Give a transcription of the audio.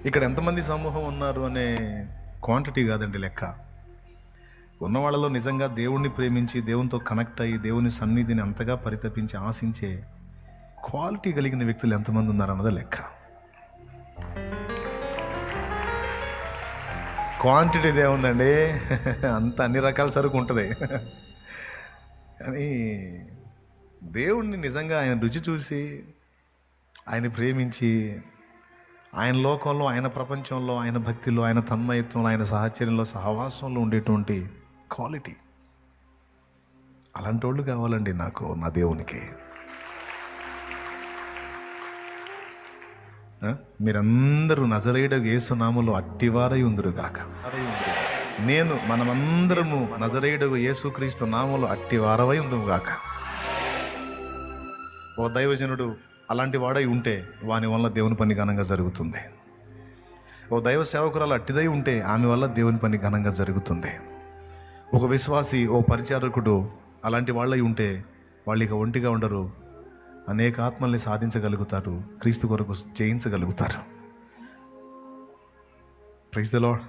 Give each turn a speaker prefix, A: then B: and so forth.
A: ఇక్కడ ఎంతమంది సమూహం ఉన్నారు అనే క్వాంటిటీ కాదండి లెక్క. ఉన్న వాళ్ళలో నిజంగా దేవుణ్ణి ప్రేమించి దేవునితో కనెక్ట్ అయ్యి దేవుని సన్నిధిని అంతగా పరితపించి ఆశించే క్వాలిటీ కలిగిన వ్యక్తులు ఎంతమంది ఉన్నారన్నదే లెక్క. క్వాంటిటీ దేవుందండి, అంత అన్ని రకాల సరుకు ఉంటుంది. కానీ దేవుణ్ణి నిజంగా ఆయన రుచి చూసి ఆయన ప్రేమించి ఆయన లోకంలో, ఆయన ప్రపంచంలో, ఆయన భక్తిలో, ఆయన తన్మయత్వంలో, ఆయన సహచర్యంలో, సహవాసంలో ఉండేటువంటి క్వాలిటీ, అలాంటి వాళ్ళు కావాలండి నాకు, నా దేవునికి. మీరందరూ నజరేయుడగు యేసు నామములో అట్టివారై ఉందురుగాక. మనమందరము నజరేయుడగు యేసుక్రీస్తు నామములో అట్టివారవై ఉందురుగాక. ఓ దైవజనుడు అలాంటి వాడై ఉంటే వాని వల్ల దేవుని పని ఘనంగా జరుగుతుంది. ఓ దైవ సేవకురాలు అట్టిదై ఉంటే ఆమె వల్ల దేవుని పని ఘనంగా జరుగుతుంది. ఒక విశ్వాసి, ఓ పరిచారకుడు అలాంటి వాళ్ళై ఉంటే వాళ్ళు ఇక ఒంటిగా ఉండరు, అనేక ఆత్మల్ని సాధించగలుగుతారు, క్రీస్తు కొరకు జయించగలుగుతారు. Praise the lord.